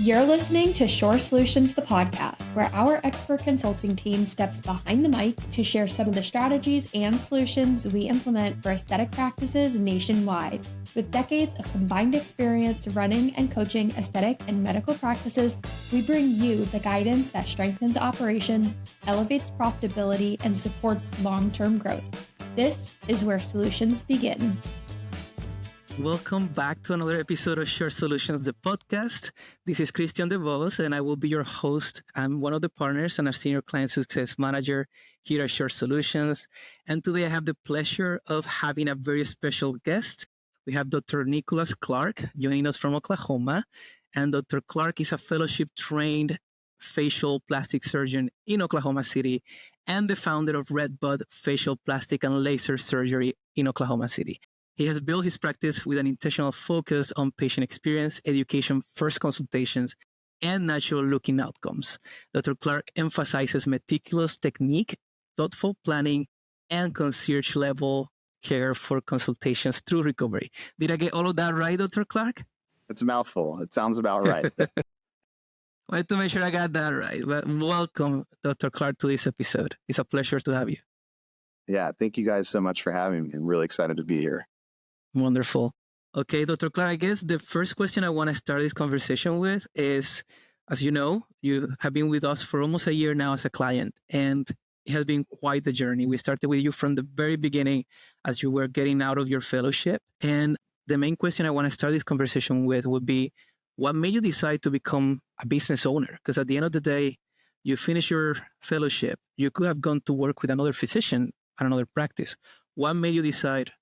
You're listening to Shore Solutions, the podcast, where our expert consulting team steps behind the mic to share some of the strategies and solutions we implement for aesthetic practices nationwide. With decades of combined experience running and coaching aesthetic and medical practices, we bring you the guidance that strengthens operations, elevates profitability, and supports long-term growth. This is where solutions begin. Welcome back to another episode of Shore Solutions, the podcast. This is Christian DeVos, and I will be your host. I'm one of the partners and a senior client success manager here at Shore Solutions. And today I have the pleasure of having a very special guest. We have Dr. Nicholas Clark joining us from Oklahoma. And Dr. Clark is a fellowship-trained facial plastic surgeon in Oklahoma City and the founder of Redbud Facial Plastic and Laser Surgery in Oklahoma City. He has built his practice with an intentional focus on patient experience, education, first consultations, and natural-looking outcomes. Dr. Clark emphasizes meticulous technique, thoughtful planning, and concierge-level care for consultations through recovery. Did I get all of that right, Dr. Clark? It's a mouthful. It sounds about right. Wanted to make sure I got that right. But welcome, Dr. Clark, to this episode. It's a pleasure to have you. Yeah, thank you guys so much for having me. I'm really excited to be here. Wonderful. Okay, Dr. Clark, I guess the first question I want to start this conversation with is, as you know, you have been with us for almost a year now as a client, and it has been quite the journey. We started with you from the very beginning as you were getting out of your fellowship. And the main question I want to start this conversation with would be, what made you decide to become a business owner? Because at the end of the day, you finish your fellowship. You could have gone to work with another physician at another practice. What made you decide,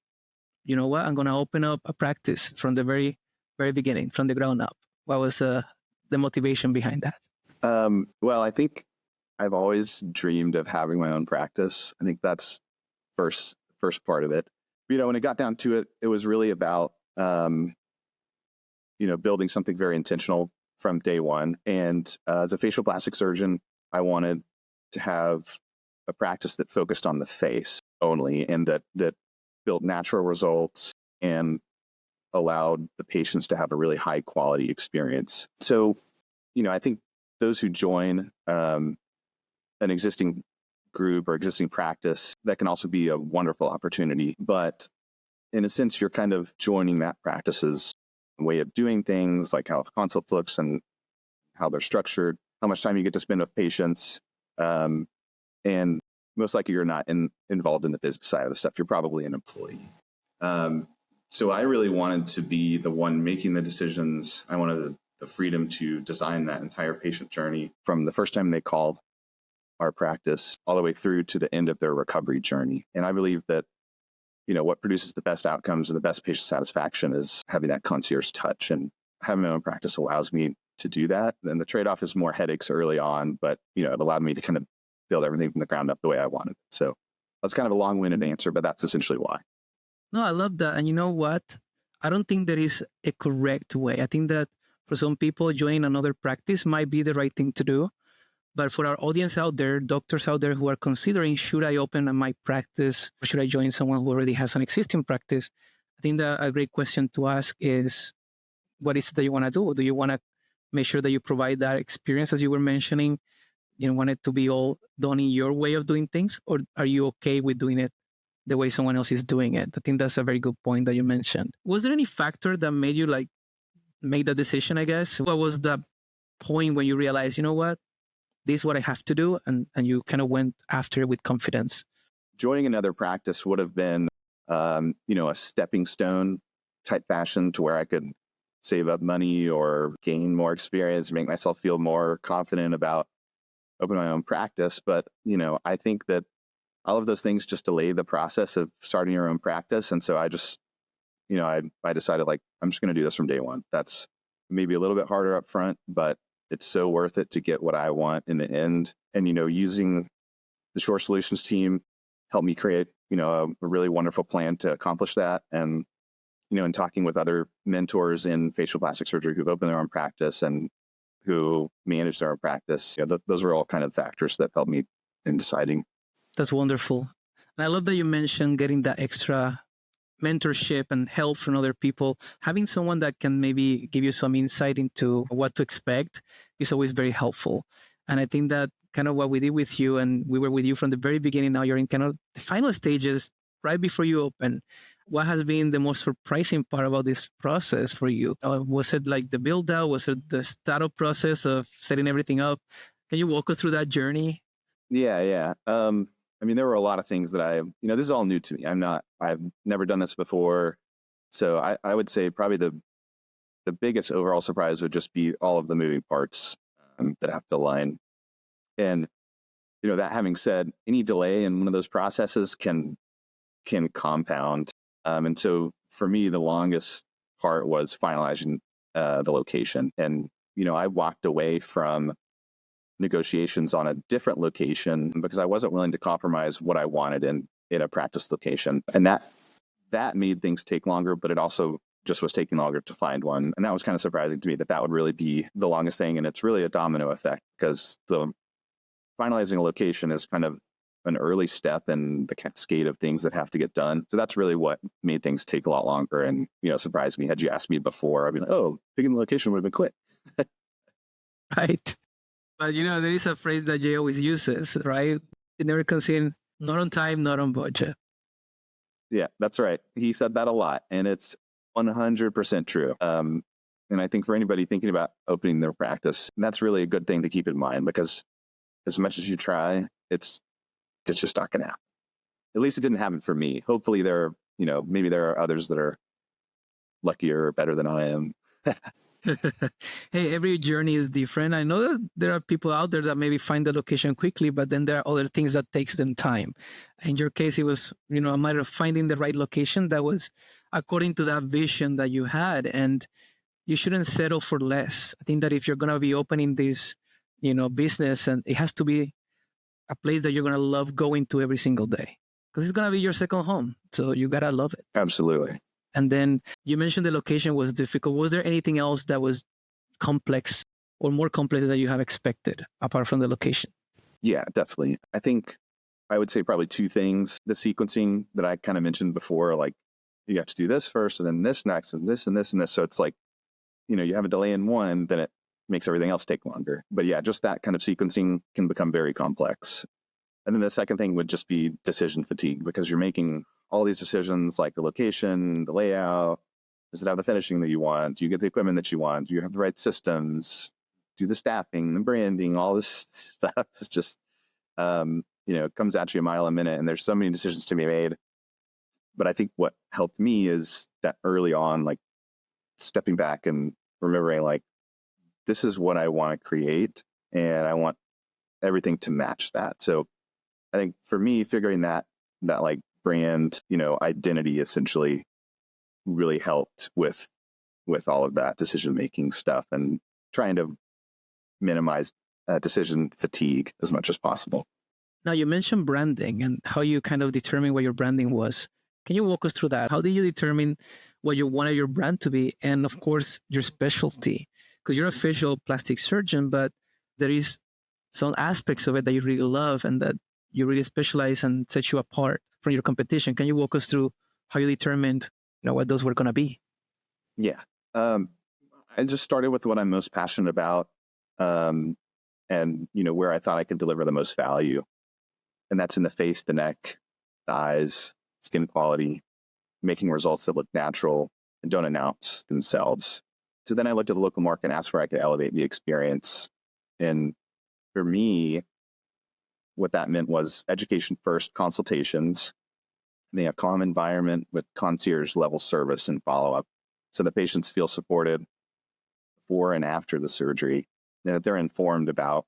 you know what, I'm going to open up a practice from the very, very beginning, from the ground up? What was the motivation behind that? Well, I think I've always dreamed of having my own practice. I think that's first part of it. You know, when it got down to it, it was really about, building something very intentional from day one. And as a facial plastic surgeon, I wanted to have a practice that focused on the face only, and that built natural results and allowed the patients to have a really high quality experience. So, I think those who join an existing group or existing practice, that can also be a wonderful opportunity. But in a sense, you're kind of joining that practice's way of doing things, like how a consult looks and how they're structured, how much time you get to spend with patients. And most likely you're not involved in the business side of the stuff. You're probably an employee. So I really wanted to be the one making the decisions. I wanted the freedom to design that entire patient journey from the first time they called our practice all the way through to the end of their recovery journey. And I believe that, what produces the best outcomes and the best patient satisfaction is having that concierge touch. And having my own practice allows me to do that. And the trade-off is more headaches early on, but, it allowed me to kind of build everything from the ground up the way I wanted. So that's kind of a long-winded answer, but that's essentially why. No, I love that. And you know what? I don't think there is a correct way. I think that for some people, joining another practice might be the right thing to do. But for our audience out there, doctors out there who are considering, should I open my practice or should I join someone who already has an existing practice? I think that a great question to ask is, what is it that you want to do? Do you want to make sure that you provide that experience, as you were mentioning? You want it to be all done in your way of doing things, or are you okay with doing it the way someone else is doing it? I think that's a very good point that you mentioned. Was there any factor that made you make that decision, I guess? What was the point when you realized, you know what, this is what I have to do, and you kind of went after it with confidence? Joining another practice would have been, a stepping stone type fashion to where I could save up money or gain more experience, make myself feel more confident about opening my own practice. But, I think that all of those things just delay the process of starting your own practice. And so I just, I decided I'm just going to do this from day one. That's maybe a little bit harder up front, but it's so worth it to get what I want in the end. And, using the Shore Solutions team helped me create, a really wonderful plan to accomplish that. And, in talking with other mentors in facial plastic surgery who've opened their own practice and who manage their own practice, those were all kind of factors that helped me in deciding. That's wonderful. And I love that you mentioned getting that extra mentorship and help from other people, having someone that can maybe give you some insight into what to expect is always very helpful. And I think that kind of what we did with you, and we were with you from the very beginning. Now you're in kind of the final stages right before you open. What has been the most surprising part about this process for you? Was it like the build out? Was it the startup process of setting everything up? Can you walk us through that journey? Yeah. I mean, there were a lot of things that this is all new to me. I've never done this before. So I would say probably the biggest overall surprise would just be all of the moving parts that have to align. And, that having said, any delay in one of those processes can compound. And so for me, the longest part was finalizing the location. And, I walked away from negotiations on a different location because I wasn't willing to compromise what I wanted in a practice location. And that made things take longer, but it also just was taking longer to find one. And that was kind of surprising to me that would really be the longest thing. And it's really a domino effect because the finalizing a location is kind of an early step in the cascade of things that have to get done. So that's really what made things take a lot longer and, surprised me. Had you asked me before, I'd be like, oh, picking the location would have been quick. Right. But, there is a phrase that Jay always uses, right? In American scene, not on time, not on budget. Yeah, that's right. He said that a lot, and it's 100% true. And I think for anybody thinking about opening their practice, that's really a good thing to keep in mind because as much as you try, it's just not going to happen. At least it didn't happen for me. Hopefully maybe there are others that are luckier or better than I am. Hey, every journey is different. I know that there are people out there that maybe find the location quickly, but then there are other things that takes them time. In your case, it was, a matter of finding the right location that was according to that vision that you had. And you shouldn't settle for less. I think that if you're going to be opening this, business, and it has to be a place that you're going to love going to every single day because it's going to be your second home. So you got to love it. Absolutely. And then you mentioned the location was difficult. Was there anything else that was complex or more complex than you have expected apart from the location? Yeah, definitely. I think I would say probably two things. The sequencing that I kind of mentioned before, like you have to do this first and then this next and this and this and this. So it's like, you have a delay in one, then it makes everything else take longer. But yeah, just that kind of sequencing can become very complex. And then the second thing would just be decision fatigue because you're making all these decisions like the location, the layout, does it have the finishing that you want? Do you get the equipment that you want? Do you have the right systems? Do the staffing, the branding, all this stuff is just, it comes at you a mile a minute and there's so many decisions to be made. But I think what helped me is that early on, like stepping back and remembering like, this is what I want to create and I want everything to match that. So I think for me, figuring that like brand, identity essentially really helped with all of that decision-making stuff and trying to minimize decision fatigue as much as possible. Now you mentioned branding and how you kind of determined what your branding was. Can you walk us through that? How did you determine what you wanted your brand to be? And of course, your specialty, because you're a facial plastic surgeon, but there is some aspects of it that you really love and that you really specialize and set you apart from your competition. Can you walk us through how you determined, what those were going to be? Yeah. I just started with what I'm most passionate about and, where I thought I could deliver the most value. And that's in the face, the neck, the eyes, skin quality, making results that look natural and don't announce themselves. So then I looked at the local market and asked where I could elevate the experience. And for me, what that meant was education first, consultations, and a calm environment with concierge level service and follow-up so the patients feel supported before and after the surgery, and that they're informed about,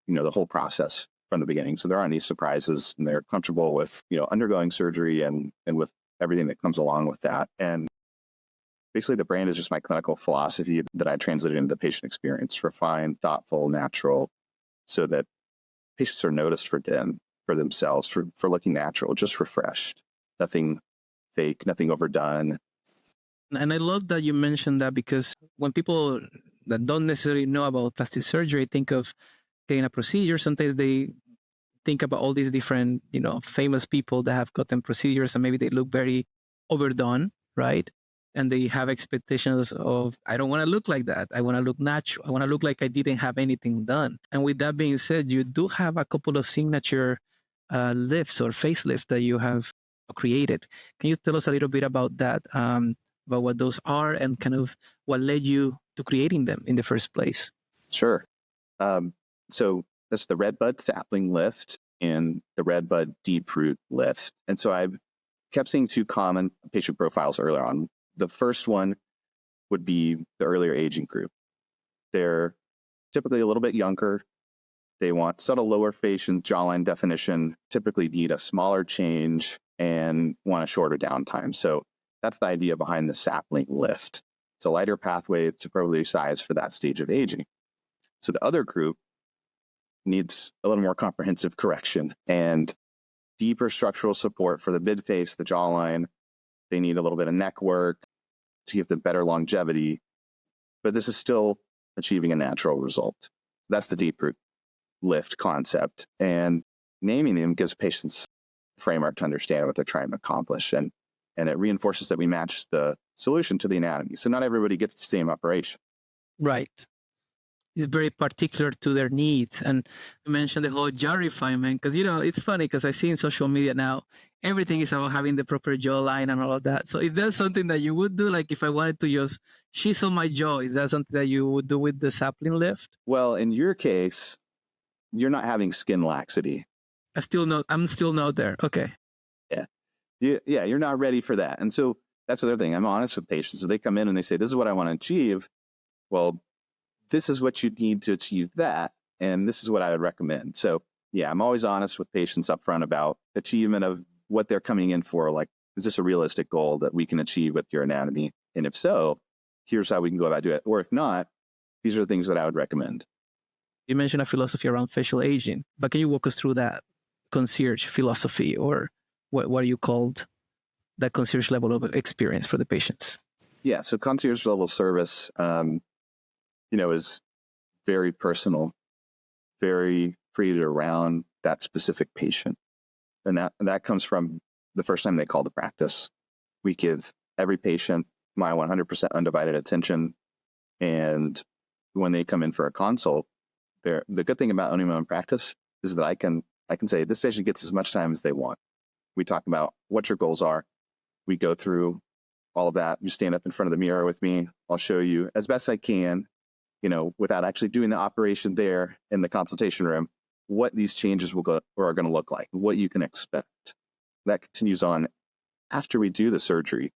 the whole process from the beginning. So there aren't any surprises and they're comfortable with, undergoing surgery and with everything that comes along with that. And basically the brand is just my clinical philosophy that I translated into the patient experience, refined, thoughtful, natural, so that patients are noticed for themselves, for looking natural, just refreshed, nothing fake, nothing overdone. And I love that you mentioned that because when people that don't necessarily know about plastic surgery think of getting a procedure, sometimes they think about all these different, famous people that have gotten procedures and maybe they look very overdone, right? And they have expectations of, I don't want to look like that. I want to look natural. I want to look like I didn't have anything done. And with that being said, you do have a couple of signature lifts or facelifts that you have created. Can you tell us a little bit about that, about what those are and kind of what led you to creating them in the first place? Sure. So that's the Redbud sapling lift and the Redbud deep root lift. And so I kept seeing two common patient profiles earlier on. The first one would be the earlier aging group. They're typically a little bit younger. They want subtle lower face and jawline definition, typically need a smaller change and want a shorter downtime. So that's the idea behind the sapling lift. It's a lighter pathway. It's appropriately sized for that stage of aging. So the other group needs a little more comprehensive correction and deeper structural support for the mid face, the jawline. They need a little bit of neck work to give them better longevity, but this is still achieving a natural result. That's the deep root lift concept, and naming them gives patients a framework to understand what they're trying to accomplish, and it reinforces that we match the solution to the anatomy. So not everybody gets the same operation. Right. It's very particular to their needs. And you mentioned the whole jaw refinement, because, it's funny because I see in social media now, everything is about having the proper jawline and all of that. So is that something that you would do? Like if I wanted to just chisel my jaw, is that something that you would do with the sapling lift? Well, in your case, you're not having skin laxity. I'm still not there. Okay. Yeah, you're not ready for that. And so that's the other thing. I'm honest with patients. So they come in and they say, this is what I want to achieve. Well, this is what you need to achieve that. And this is what I would recommend. So yeah, I'm always honest with patients up front about achievement of what they're coming in for. Like, is this a realistic goal that we can achieve with your anatomy? And if so, here's how we can go about doing it. Or if not, these are the things that I would recommend. You mentioned a philosophy around facial aging, but can you walk us through that concierge philosophy, or what are you called, that concierge level of experience for the patients? Yeah, so concierge level service, is very personal, very created around that specific patient. And that comes from the first time they call to practice. We give every patient my 100% undivided attention. And when they come in for a consult, the good thing about owning my own practice is that I can say, this patient gets as much time as they want. We talk about what your goals are. We go through all of that. You stand up in front of the mirror with me. I'll show you as best I can, without actually doing the operation there in the consultation room, what these changes are going to look like, what you can expect. That continues on after we do the surgery.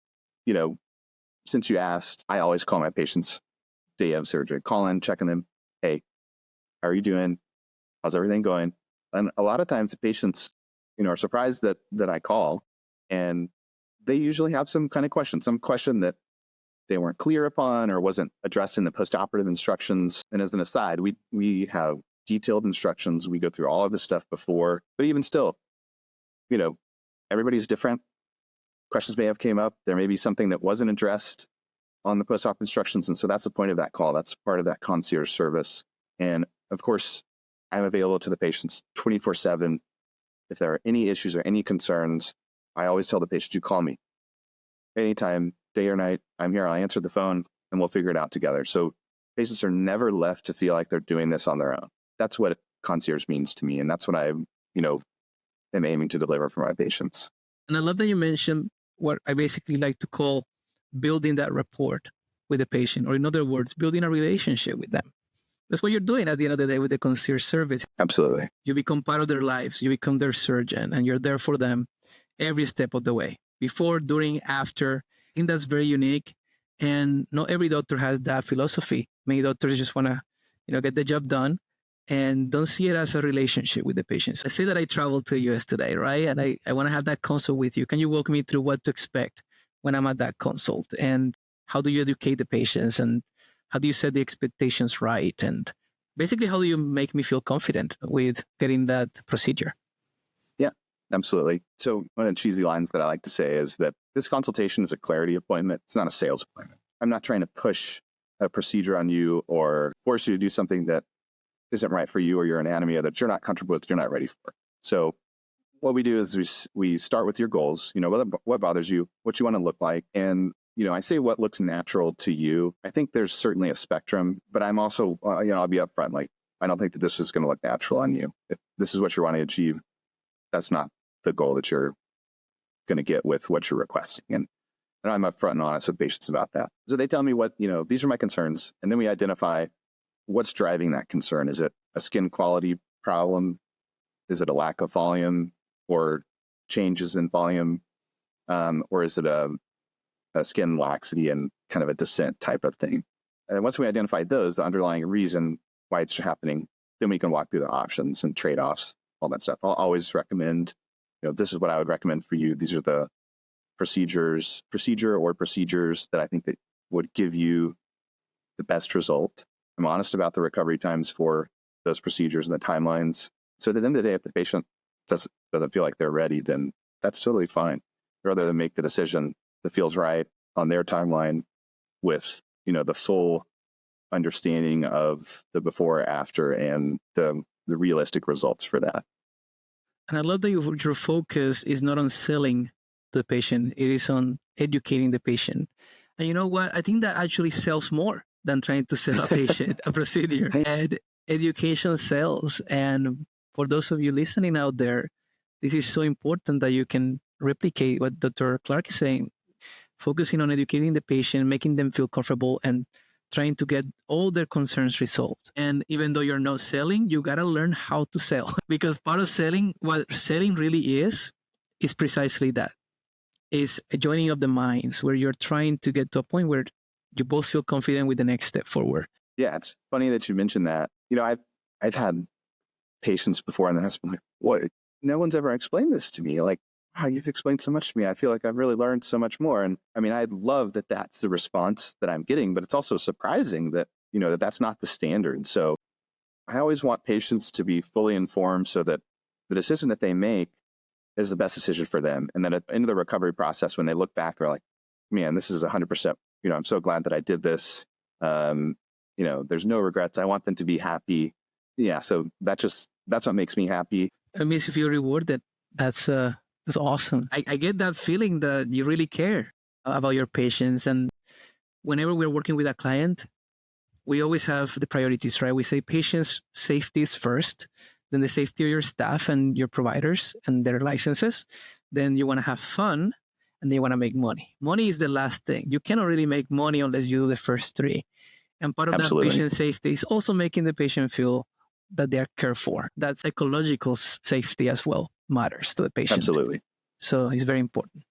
Since you asked, I always call my patients day of surgery, call in, check on them. Hey, how are you doing? How's everything going? And a lot of times the patients, are surprised that I call, and they usually have some kind of question, that they weren't clear upon or wasn't addressed in the postoperative instructions. And as an aside, we have detailed instructions. We go through all of this stuff before, but even still, everybody's different. Questions may have came up. There may be something that wasn't addressed on the post-op instructions. And so that's the point of that call. That's part of that concierge service. And of course, I'm available to the patients 24/7. If there are any issues or any concerns, I always tell the patient, you call me anytime, day or night. I'm here. I'll answer the phone and we'll figure it out together. So patients are never left to feel like they're doing this on their own. That's what concierge means to me. And that's what I, am aiming to deliver for my patients. And I love that you mentioned what I basically like to call building that rapport with the patient, or in other words, building a relationship with them. That's what you're doing at the end of the day with the concierge service. Absolutely. You become part of their lives. You become their surgeon, and you're there for them every step of the way, before, during, after. I think that's very unique. And not every doctor has that philosophy. Many doctors just want to, get the job done and don't see it as a relationship with the patients. I say that I traveled to the US today, right? And I want to have that consult with you. Can you walk me through what to expect when I'm at that consult? And how do you educate the patients? And how do you set the expectations right? And basically, how do you make me feel confident with getting that procedure? Yeah, absolutely. So one of the cheesy lines that I like to say is that this consultation is a clarity appointment. It's not a sales appointment. I'm not trying to push a procedure on you or force you to do something that isn't right for you or your anatomy, or that you're not comfortable with, you're not ready for. So what we do is we start with your goals. What bothers you, what you want to look like, and I say what looks natural to you. I think there's certainly a spectrum, but I'm also I'll be upfront. Like, I don't think that this is going to look natural on you. If this is what you're wanting to achieve, that's not the goal that you're going to get with what you're requesting. And I'm upfront and honest with patients about that. So they tell me what these are my concerns, and then we identify what's driving that concern. Is it a skin quality problem? Is it a lack of volume or changes in volume? Or is it a skin laxity and kind of a descent type of thing? And once we identify those, the underlying reason why it's happening, then we can walk through the options and trade-offs, all that stuff. I'll always recommend, this is what I would recommend for you. These are the procedures that I think that would give you the best result. I'm honest about the recovery times for those procedures and the timelines. So at the end of the day, if the patient doesn't feel like they're ready, then that's totally fine. Rather than make the decision that feels right on their timeline with, the full understanding of the before, after, and the realistic results for that. And I love that your focus is not on selling the patient, it is on educating the patient. And you know what? I think that actually sells more than trying to sell a patient a procedure. And education sells. And for those of you listening out there, this is so important that you can replicate what Dr. Clark is saying, focusing on educating the patient, making them feel comfortable, and trying to get all their concerns resolved. And even though you're not selling, you got to learn how to sell. Because part of selling, what selling really is precisely that. Is a joining of the minds where you're trying to get to a point where you both feel confident with the next step forward. Yeah, it's funny that you mentioned that. I've had patients before in the hospital like, what? No one's ever explained this to me. Like, wow, you've explained so much to me. I feel like I've really learned so much more. And I mean, I love that that's the response that I'm getting, but it's also surprising that, that that's not the standard. So I always want patients to be fully informed so that the decision that they make is the best decision for them. And then at the end of the recovery process, when they look back, they're like, man, this is 100%, I'm so glad that I did this. There's no regrets. I want them to be happy. Yeah. So that's what makes me happy. It makes you feel rewarded. That's awesome. I get that feeling that you really care about your patients. And whenever we're working with a client, we always have the priorities, right? We say patients' safety is first, then the safety of your staff and your providers and their licenses. Then you want to have fun, and then you want to make money. Money is the last thing. You cannot really make money unless you do the first three. And part of Absolutely. that patient safety is also making the patient feel that they are cared for. That psychological safety as well matters to the patient. Absolutely. So it's very important.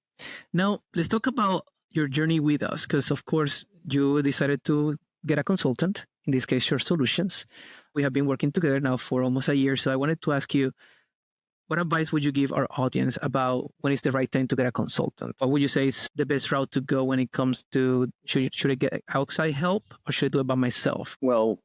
Now, let's talk about your journey with us, because of course you decided to get a consultant, in this case, Shore Solutions. We have been working together now for almost a year. So I wanted to ask you, what advice would you give our audience about when it's the right time to get a consultant? What would you say is the best route to go when it comes to, should I get outside help or should I do it by myself? Well,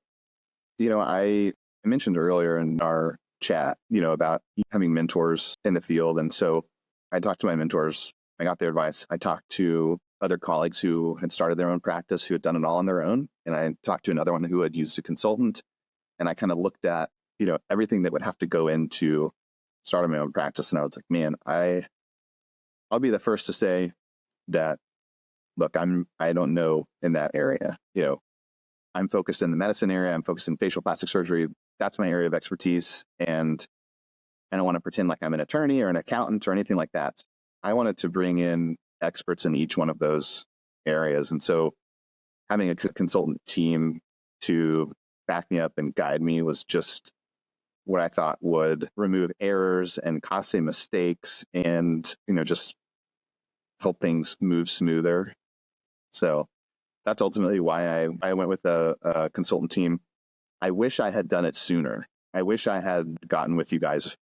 I mentioned earlier in our chat, about having mentors in the field. And so I talked to my mentors. I got their advice. I talked to other colleagues who had started their own practice, who had done it all on their own. And I talked to another one who had used a consultant. And I kind of looked at, everything that would have to go into starting my own practice. And I was like, man, I'll be the first to say that, look, I don't know in that area. I'm focused in the medicine area. I'm focused in facial plastic surgery. That's my area of expertise. And I don't want to pretend like I'm an attorney or an accountant or anything like that. I wanted to bring in experts in each one of those areas. And so having a consultant team to back me up and guide me was just what I thought would remove errors and costly mistakes and, just help things move smoother. So that's ultimately why I went with a consultant team. I wish I had done it sooner. I wish I had gotten with you guys,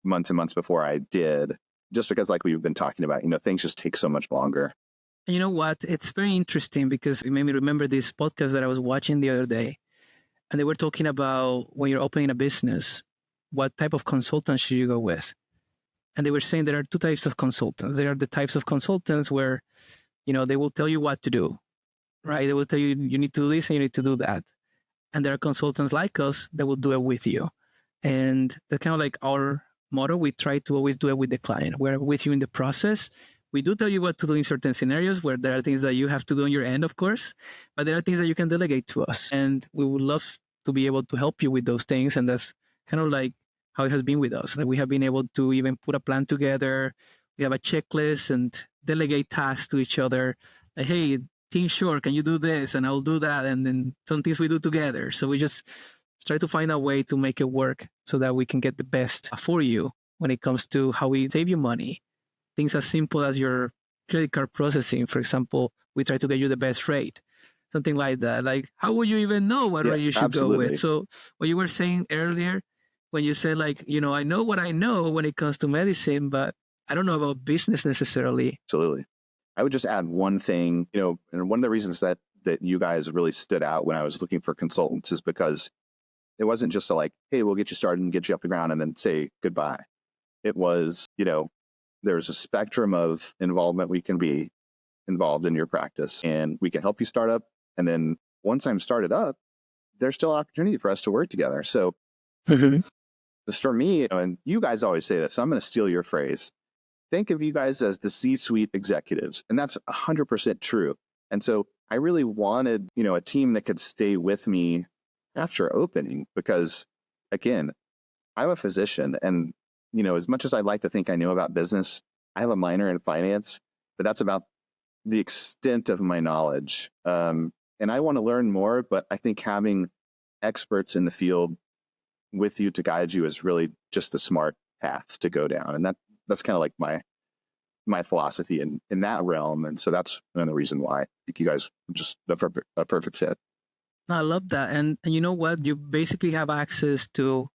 months and months before I did, just because like we've been talking about, things just take so much longer. And you know what? It's very interesting because it made me remember this podcast that I was watching the other day. And they were talking about when you're opening a business, what type of consultant should you go with? And they were saying there are two types of consultants. There are the types of consultants where, they will tell you what to do, right? They will tell you, you need to do this and you need to do that. And there are consultants like us that will do it with you. And that's kind of like our motto. We try to always do it with the client. We're with you in the process. We do tell you what to do in certain scenarios where there are things that you have to do on your end, of course, but there are things that you can delegate to us. And we would love to be able to help you with those things. And that's kind of like how it has been with us. Like we have been able to even put a plan together. We have a checklist and delegate tasks to each other. Like, hey, Team Shore, can you do this? And I'll do that. And then some things we do together. So we just try to find a way to make it work so that we can get the best for you when it comes to how we save you money. Things as simple as your credit card processing. For example, we try to get you the best rate, something like that. Like, how would you even know what rate you should go with? So what you were saying earlier, when you said like, I know what I know when it comes to medicine, but I don't know about business necessarily. Absolutely. I would just add one thing, and one of the reasons that you guys really stood out when I was looking for consultants is because it wasn't just like, hey, we'll get you started and get you off the ground and then say goodbye. It was, there's a spectrum of involvement we can be involved in your practice, and we can help you start up. And then once I'm started up, there's still opportunity for us to work together. So for me, and you guys always say this, so I'm going to steal your phrase. Think of you guys as the C-suite executives, and that's 100% true. And so I really wanted, a team that could stay with me after opening, because again, I'm a physician, and as much as I'd like to think I know about business, I have a minor in finance, but that's about the extent of my knowledge. And I want to learn more, but I think having experts in the field with you to guide you is really just a smart path to go down. And that's kind of like my philosophy in that realm. And so that's another reason why I think you guys are just a perfect fit. I love that. And you know what? You basically have access to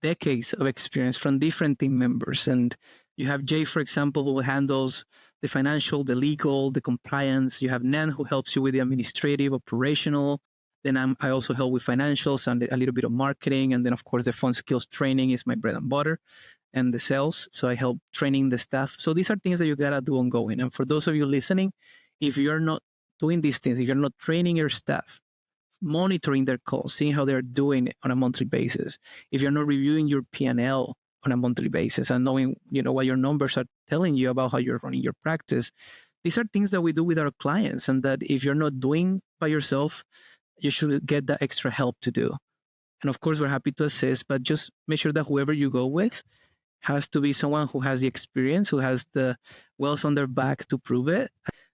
decades of experience from different team members. And you have Jay, for example, who handles the financial, the legal, the compliance. You have Nan, who helps you with the administrative, operational. Then I also help with financials and a little bit of marketing. And then, of course, the fund skills training is my bread and butter, and the sales. So I help training the staff. So these are things that you got to do ongoing. And for those of you listening, if you're not doing these things, if you're not training your staff, monitoring their calls, seeing how they're doing on a monthly basis, if you're not reviewing your P&L on a monthly basis and knowing, what your numbers are telling you about how you're running your practice, these are things that we do with our clients. And that if you're not doing by yourself, you should get that extra help to do. And of course, we're happy to assist, but just make sure that whoever you go with has to be someone who has the experience, who has the wells on their back to prove it.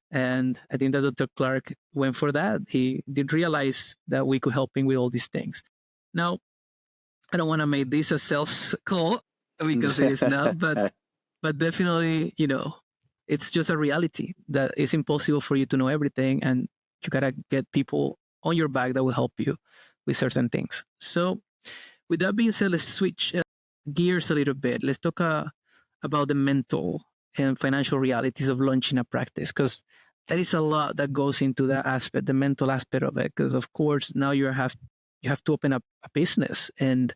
And I think that Dr. Clark went for that. He did realize that we could help him with all these things. Now, I don't want to make this a sales call because it is not, but definitely, it's just a reality that it's impossible for you to know everything, and you got to get people on your back that will help you with certain things. So with that being said, let's switch gears a little bit. Let's talk about the mental and financial realities of launching a practice, because there is a lot that goes into that aspect, the mental aspect of it. Because of course, now you have to open up a business, and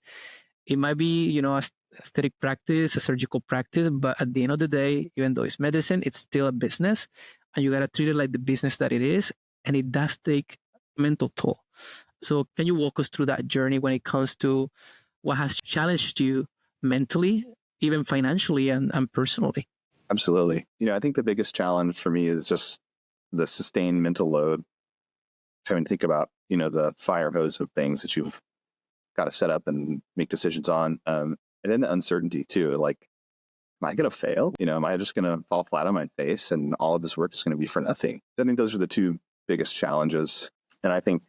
it might be, a aesthetic practice, a surgical practice, but at the end of the day, even though it's medicine, it's still a business, and you got to treat it like the business that it is. And it does take mental toll. So can you walk us through that journey when it comes to what has challenged you mentally, even financially and personally? Absolutely. I think the biggest challenge for me is just the sustained mental load, having to think about, the fire hose of things that you've got to set up and make decisions on. And then the uncertainty too, like, am I going to fail? Am I just going to fall flat on my face and all of this work is going to be for nothing? I think those are the two biggest challenges. And I think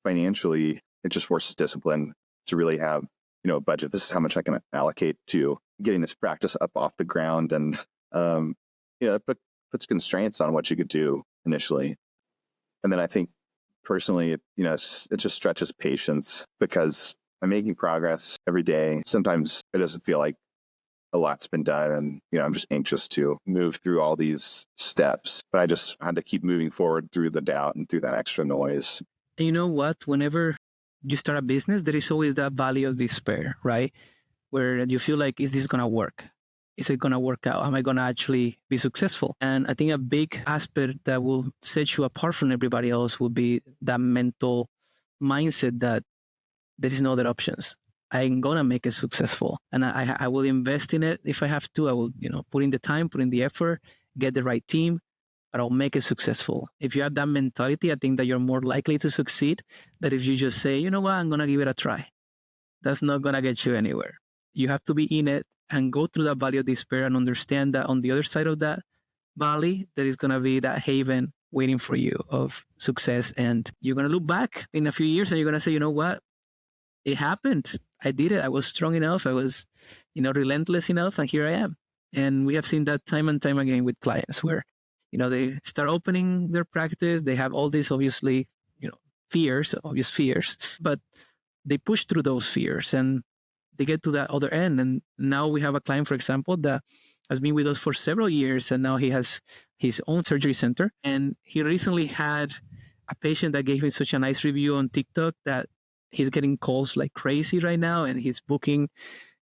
financially, it just forces discipline to really have, a budget. This is how much I can allocate to getting this practice up off the ground. And, it puts constraints on what you could do initially. And then I think personally, it just stretches patience, because I'm making progress every day. Sometimes it doesn't feel like a lot's been done, and I'm just anxious to move through all these steps, but I just had to keep moving forward through the doubt and through that extra noise. And you know what? Whenever you start a business, there is always that valley of despair, right? Where you feel like, is this gonna work? Is it gonna work out? Am I gonna actually be successful? And I think a big aspect that will set you apart from everybody else will be that mental mindset that there is no other options. I'm going to make it successful. And I will invest in it if I have to. I will, put in the time, put in the effort, get the right team, but I'll make it successful. If you have that mentality, I think that you're more likely to succeed than if you just say, you know what, I'm going to give it a try. That's not going to get you anywhere. You have to be in it and go through that valley of despair and understand that on the other side of that valley, there is going to be that haven waiting for you of success. And you're going to look back in a few years and you're going to say, you know what? It happened. I did it. I was strong enough. I was, relentless enough. And here I am. And we have seen that time and time again with clients where, they start opening their practice. They have all these obviously, obvious fears, but they push through those fears and they get to that other end. And now we have a client, for example, that has been with us for several years. And now he has his own surgery center. And he recently had a patient that gave him such a nice review on TikTok that he's getting calls like crazy right now, and he's booking.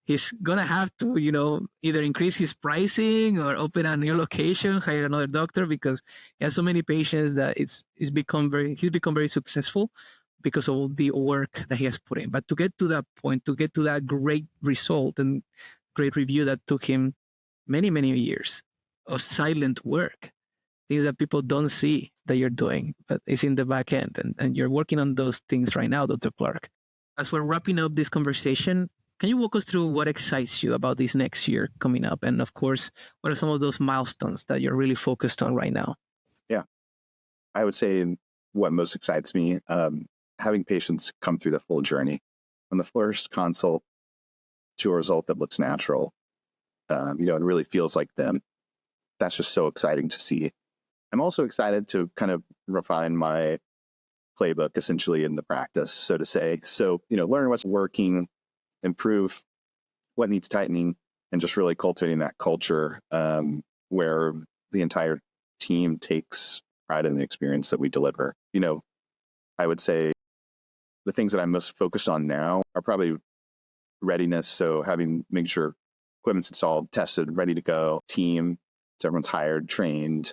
He's going to have to, either increase his pricing or open a new location, hire another doctor, because he has so many patients that he's become very successful because of all the work that he has put in. But to get to that point, to get to that great result and great review that took him many, many years of silent work, things that people don't see that you're doing, but it's in the back end. And you're working on those things right now, Dr. Clark. As we're wrapping up this conversation, can you walk us through what excites you about this next year coming up? And of course, what are some of those milestones that you're really focused on right now? Yeah, I would say what most excites me, having patients come through the full journey from the first consult to a result that looks natural, it really feels like them. That's just so exciting to see. I'm also excited to kind of refine my playbook essentially in the practice, so to say. So, learn what's working, improve what needs tightening, and just really cultivating that culture where the entire team takes pride in the experience that we deliver. I would say the things that I'm most focused on now are probably readiness. So making sure equipment's installed, tested, ready to go, team, so everyone's hired, trained,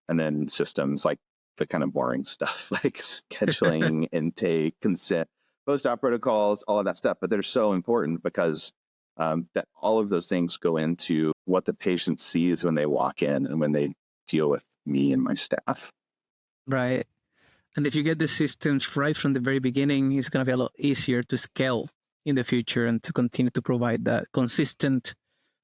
and then systems like the kind of boring stuff like scheduling, intake, consent, post-op protocols, all of that stuff. But they're so important because that all of those things go into what the patient sees when they walk in and when they deal with me and my staff. Right. And if you get the systems right from the very beginning, it's going to be a lot easier to scale in the future and to continue to provide that consistent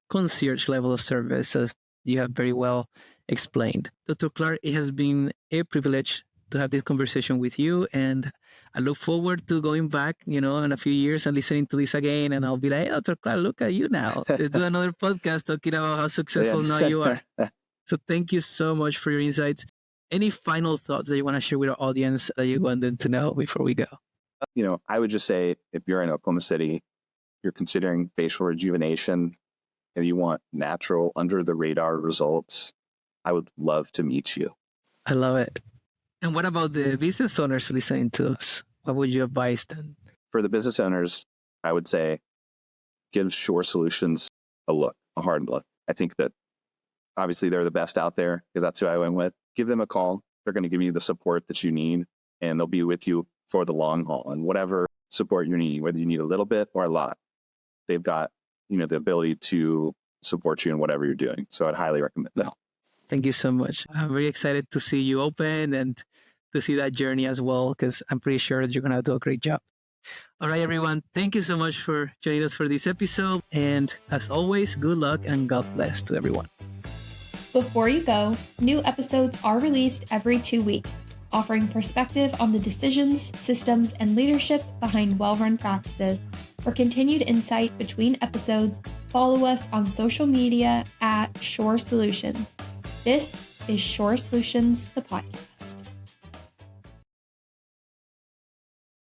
concierge level of service, as you have very well explained. Dr. Clark, it has been a privilege to have this conversation with you. And I look forward to going back, in a few years and listening to this again. And I'll be like, hey, Dr. Clark, look at you now. Let's do another podcast talking about how successful now you are. So thank you so much for your insights. Any final thoughts that you want to share with our audience that you want them to know before we go? I would just say if you're in Oklahoma City, you're considering facial rejuvenation, and you want natural, under the radar results, I would love to meet you. I love it. And what about the business owners listening to us? What would you advise them? For the business owners, I would say give Shore Solutions a hard look. I think that obviously they're the best out there because that's who I went with. Give them a call. They're going to give you the support that you need, and they'll be with you for the long haul. And whatever support you need, whether you need a little bit or a lot, they've got, the ability to support you in whatever you're doing. So I'd highly recommend that. Thank you so much. I'm very excited to see you open and to see that journey as well, because I'm pretty sure that you're going to do a great job. All right, everyone. Thank you so much for joining us for this episode. And as always, good luck and God bless to everyone. Before you go, new episodes are released every 2 weeks, offering perspective on the decisions, systems, and leadership behind well-run practices. For continued insight between episodes, follow us on social media at Shore Solutions. This is Shore Solutions, the podcast.